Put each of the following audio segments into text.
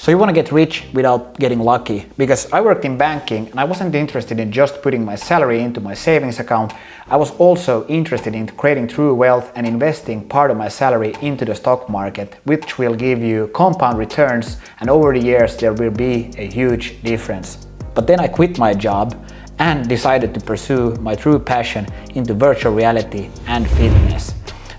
So you want to get rich without getting lucky? Because I worked in banking and I wasn't interested in just putting my salary into my savings account. I was also interested in creating true wealth and investing part of my salary into the stock market, which will give you compound returns, and over the years there will be a huge difference. But then I quit my job and decided to pursue my true passion into virtual reality and fitness.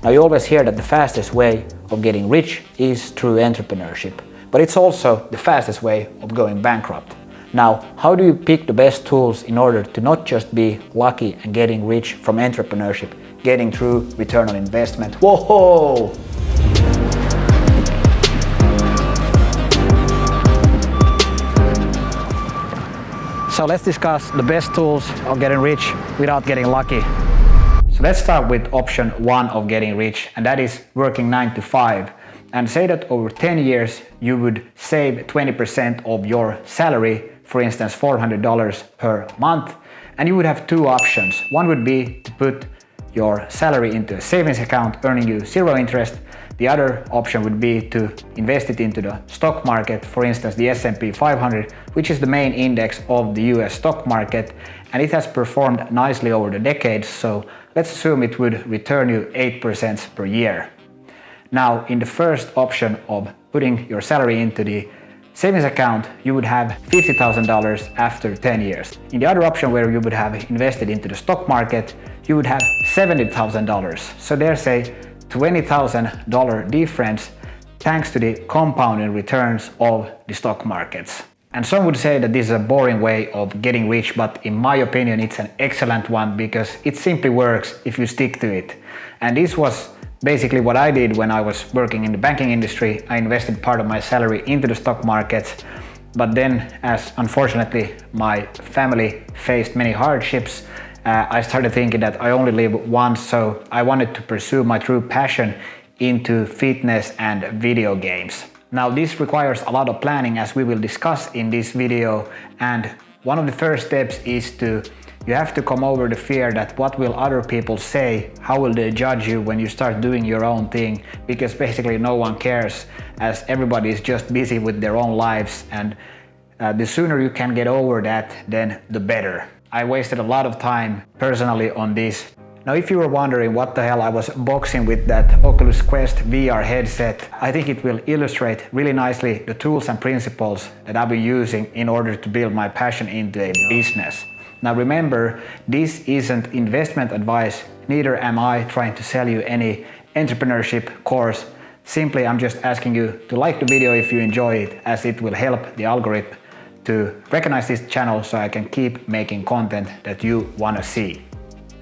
Now you always hear that the fastest way of getting rich is through entrepreneurship. But it's also the fastest way of going bankrupt. Now, how do you pick the best tools in order to not just be lucky and getting rich from entrepreneurship, getting true return on investment? Whoa! So let's discuss the best tools of getting rich without getting lucky. So let's start with option 1 of getting rich, and that is working 9 to 5. And say that over 10 years you would save 20% of your salary, for instance $400 per month, and you would have two options. One would be to put your salary into a savings account earning you zero interest. The other option would be to invest it into the stock market, for instance the S&P 500, which is the main index of the US stock market, and it has performed nicely over the decades, so let's assume it would return you 8% per year. Now, in the first option of putting your salary into the savings account, you would have $50,000 after 10 years. In the other option where you would have invested into the stock market, you would have $70,000. So there's a $20,000 difference thanks to the compounding returns of the stock markets. And some would say that this is a boring way of getting rich, but in my opinion it's an excellent one because it simply works if you stick to it. And this was basically what I did when I was working in the banking industry. I invested part of my salary into the stock markets, but then as unfortunately my family faced many hardships, I started thinking that I only live once, so I wanted to pursue my true passion into fitness and video games. Now this requires a lot of planning, as we will discuss in this video, and one of the first steps is you have to come over the fear that what will other people say, how will they judge you when you start doing your own thing, because basically no one cares as everybody is just busy with their own lives, and the sooner you can get over that, then the better. I wasted a lot of time personally on this. Now if you were wondering what the hell I was boxing with that Oculus Quest VR headset, I think it will illustrate really nicely the tools and principles that I've been using in order to build my passion into a business. Now remember, this isn't investment advice, neither am I trying to sell you any entrepreneurship course. Simply I'm just asking you to like the video if you enjoy it, as it will help the algorithm to recognize this channel so I can keep making content that you want to see.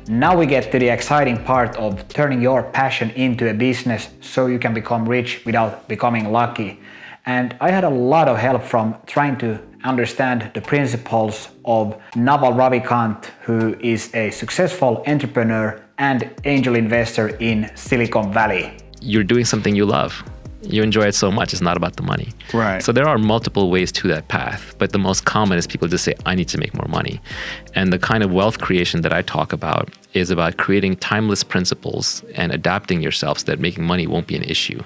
Now we get to the exciting part of turning your passion into a business so you can become rich without becoming lucky. And I had a lot of help from trying to understand the principles of Naval Ravikant, who is a successful entrepreneur and angel investor in Silicon Valley. You're doing something you love. You enjoy it so much, it's not about the money. Right. So there are multiple ways to that path, but the most common is people just say, I need to make more money. And the kind of wealth creation that I talk about is about creating timeless principles and adapting yourself so that making money won't be an issue.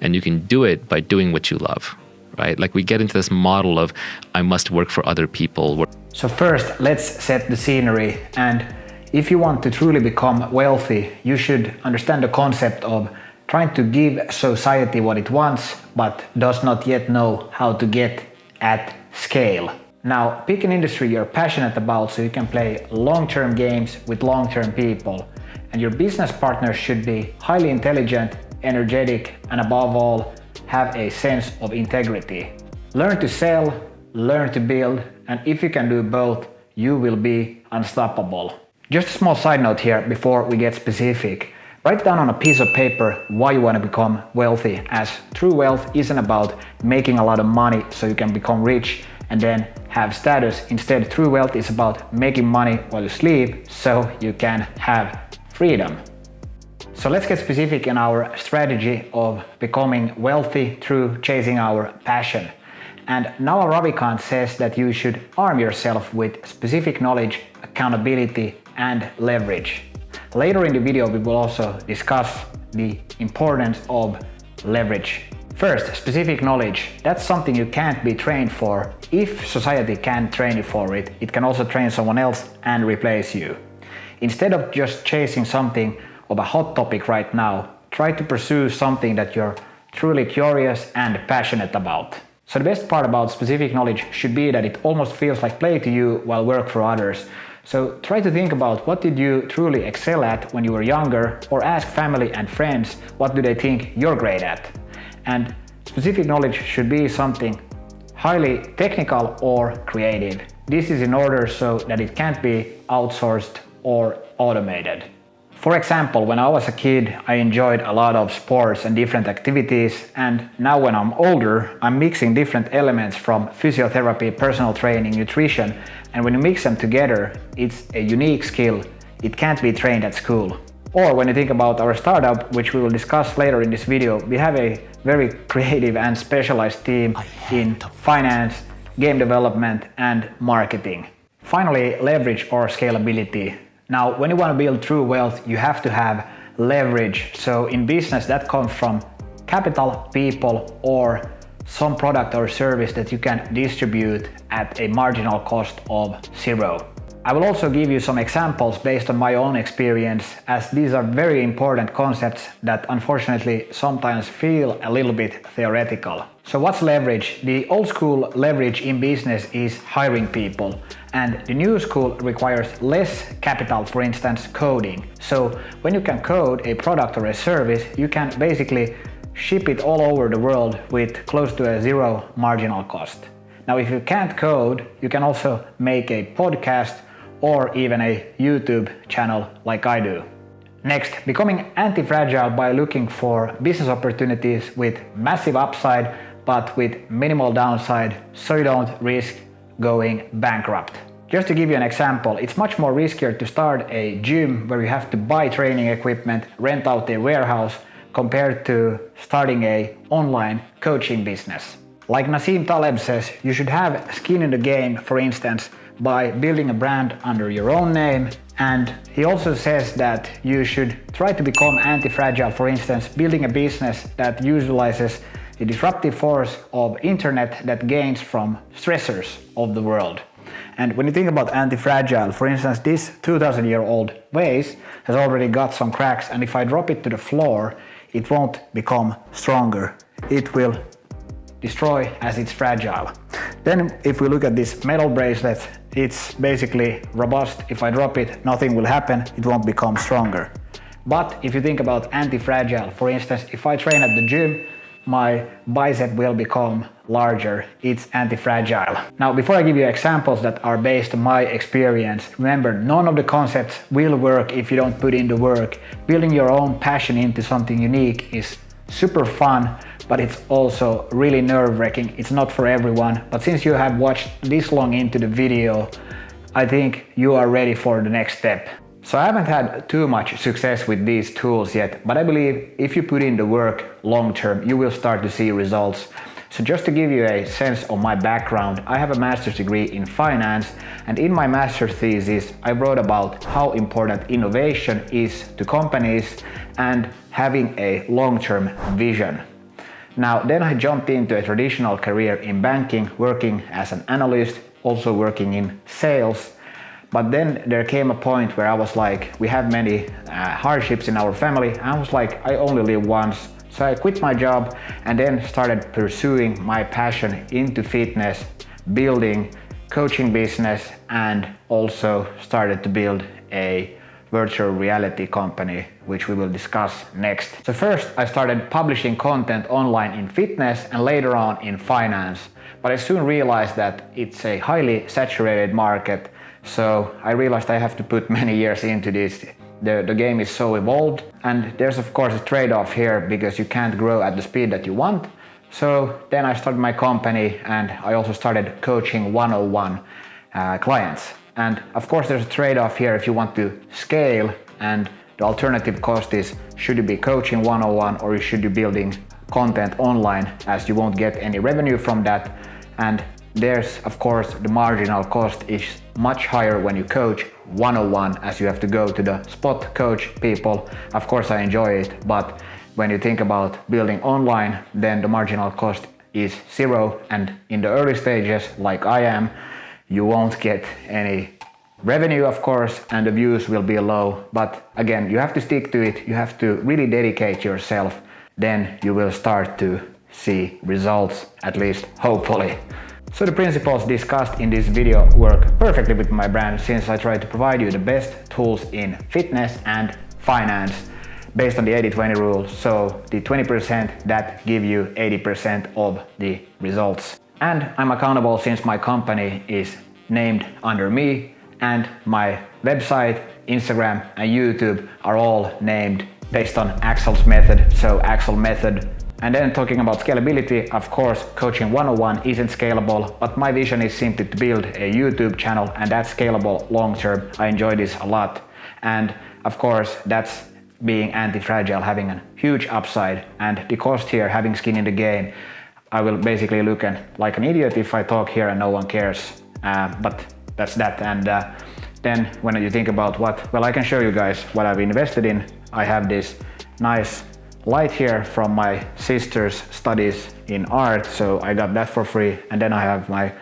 And you can do it by doing what you love, right? Like we get into this model of, I must work for other people. So first, let's set the scenery. And if you want to truly become wealthy, you should understand the concept of trying to give society what it wants, but does not yet know how to get at scale. Now, pick an industry you're passionate about so you can play long-term games with long-term people. And your business partners should be highly intelligent, energetic, and above all, have a sense of integrity. Learn to sell, learn to build, and if you can do both, you will be unstoppable. Just a small side note here before we get specific. Write down on a piece of paper why you want to become wealthy, as true wealth isn't about making a lot of money so you can become rich and then have status. Instead, true wealth is about making money while you sleep so you can have freedom. So let's get specific in our strategy of becoming wealthy through chasing our passion. And Naval Ravikant says that you should arm yourself with specific knowledge, accountability, and leverage. Later in the video, we will also discuss the importance of leverage. First, specific knowledge. That's something you can't be trained for. If society can't train you for it, it can also train someone else and replace you. Instead of just chasing something of a hot topic right now, try to pursue something that you're truly curious and passionate about. So the best part about specific knowledge should be that it almost feels like play to you while work for others. So try to think about what did you truly excel at when you were younger, or ask family and friends what do they think you're great at. And specific knowledge should be something highly technical or creative. This is in order so that it can't be outsourced or automated. For example, when I was a kid, I enjoyed a lot of sports and different activities, and now when I'm older, I'm mixing different elements from physiotherapy, personal training, nutrition, and when you mix them together, it's a unique skill. It can't be trained at school. Or when you think about our startup, which we will discuss later in this video, we have a very creative and specialized team in finance, game development, and marketing. Finally, leverage or scalability. Now, when you want to build true wealth, you have to have leverage. So in business, that comes from capital, people, or some product or service that you can distribute at a marginal cost of zero. I will also give you some examples based on my own experience, as these are very important concepts that unfortunately sometimes feel a little bit theoretical. So what's leverage? The old school leverage in business is hiring people, and the new school requires less capital, for instance, coding. So when you can code a product or a service, you can basically ship it all over the world with close to a zero marginal cost. Now, if you can't code, you can also make a podcast or even a YouTube channel like I do. Next, becoming anti-fragile by looking for business opportunities with massive upside but with minimal downside, so you don't risk going bankrupt. Just to give you an example, it's much more riskier to start a gym where you have to buy training equipment, rent out a warehouse, compared to starting a online coaching business. Like Nassim Taleb says, you should have skin in the game, for instance, by building a brand under your own name. And he also says that you should try to become anti-fragile, for instance, building a business that utilizes the disruptive force of internet that gains from stressors of the world. And when you think about anti-fragile, for instance, this 2,000-year-old vase has already got some cracks, and if I drop it to the floor, it won't become stronger. It will destroy as it's fragile. Then if we look at this metal bracelet, it's basically robust. If I drop it, nothing will happen. It won't become stronger. But if you think about anti-fragile, for instance, if I train at the gym, my bicep will become larger. It's anti-fragile. Now, before I give you examples that are based on my experience, remember, none of the concepts will work if you don't put in the work. Building your own passion into something unique is super fun, but it's also really nerve-wracking. It's not for everyone. But since you have watched this long into the video, I think you are ready for the next step. So I haven't had too much success with these tools yet, but I believe if you put in the work long term, you will start to see results. So just to give you a sense of my background, I have a master's degree in finance, and in my master's thesis, I wrote about how important innovation is to companies and having a long-term vision. Now, then I jumped into a traditional career in banking, working as an analyst, also working in sales. But then there came a point where I was like, we have many hardships in our family. I was like, I only live once. So I quit my job and then started pursuing my passion into fitness, building coaching business, and also started to build a virtual reality company, which we will discuss next. So first I started publishing content online in fitness and later on in finance. But I soon realized that it's a highly saturated market. So I realized I have to put many years into this. The game is so evolved, and there's of course a trade-off here because you can't grow at the speed that you want. So then I started my company, and I also started coaching one-on-one clients. And of course there's a trade-off here if you want to scale, and the alternative cost is, should you be coaching one-on-one or should you be building content online, as you won't get any revenue from that. And there's of course the marginal cost is much higher when you coach one-on-one, as you have to go to the spot coach people. Of course I enjoy it, but when you think about building online, then the marginal cost is zero, and in the early stages, like I am, you won't get any revenue, of course, and the views will be low. But again, you have to stick to it. You have to really dedicate yourself. Then you will start to see results, at least hopefully. So the principles discussed in this video work perfectly with my brand, since I try to provide you the best tools in fitness and finance based on the 80-20 rule. So the 20% that give you 80% of the results. And I'm accountable since my company is named under me, and my website, Instagram and YouTube are all named based on Axel's method, so Axel method. And then talking about scalability, of course, Coaching 101 isn't scalable, but my vision is simply to build a YouTube channel, and that's scalable long term. I enjoy this a lot. And of course, that's being anti-fragile, having a huge upside, and the cost here, having skin in the game. I will basically look like an idiot if I talk here and no one cares, but that's that. And then when you think about well, I can show you guys what I've invested in. I have this nice light here from my sister's studies in art, so I got that for free. And then I have my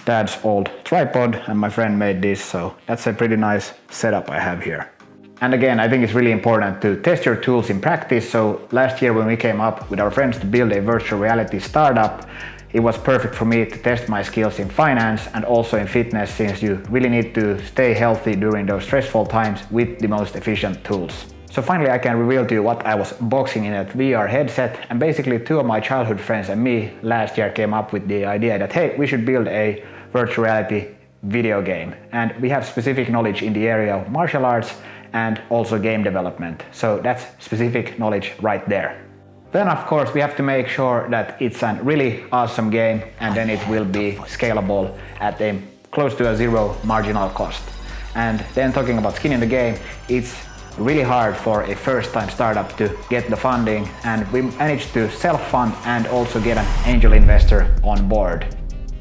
dad's old tripod, and my friend made this, so that's a pretty nice setup I have here. And again, I think it's really important to test your tools in practice. So last year when we came up with our friends to build a virtual reality startup, it was perfect for me to test my skills in finance and also in fitness, since you really need to stay healthy during those stressful times with the most efficient tools. So finally I can reveal to you what I was boxing in that VR headset, and basically two of my childhood friends and me last year came up with the idea that hey, we should build a virtual reality video game, and we have specific knowledge in the area of martial arts and also game development. So that's specific knowledge right there. Then of course we have to make sure that it's a really awesome game, and then it will be scalable at a close to a zero marginal cost. And then talking about skin in the game, it's really hard for a first-time startup to get the funding, and we managed to self-fund and also get an angel investor on board.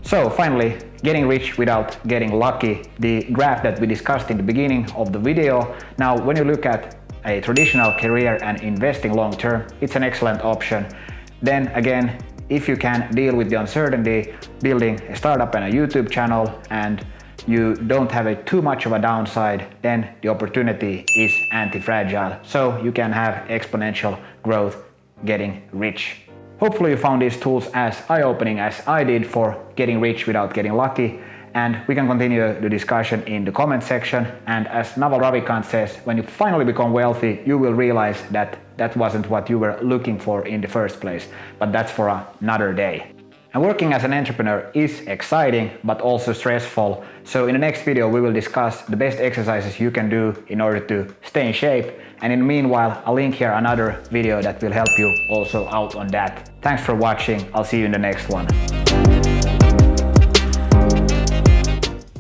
So finally, getting rich without getting lucky, the graph that we discussed in the beginning of the video. Now when you look at a traditional career and investing long term, it's an excellent option. Then again, if you can deal with the uncertainty, building a startup and a YouTube channel, and you don't have too much of a downside, then the opportunity is anti-fragile. So you can have exponential growth getting rich. Hopefully you found these tools as eye-opening as I did for getting rich without getting lucky, and we can continue the discussion in the comment section. And as Naval Ravikant says, when you finally become wealthy, you will realize that that wasn't what you were looking for in the first place, but that's for another day. And working as an entrepreneur is exciting, but also stressful. So in the next video, we will discuss the best exercises you can do in order to stay in shape. And in the meanwhile, I'll link here another video that will help you also out on that. Thanks for watching. I'll see you in the next one.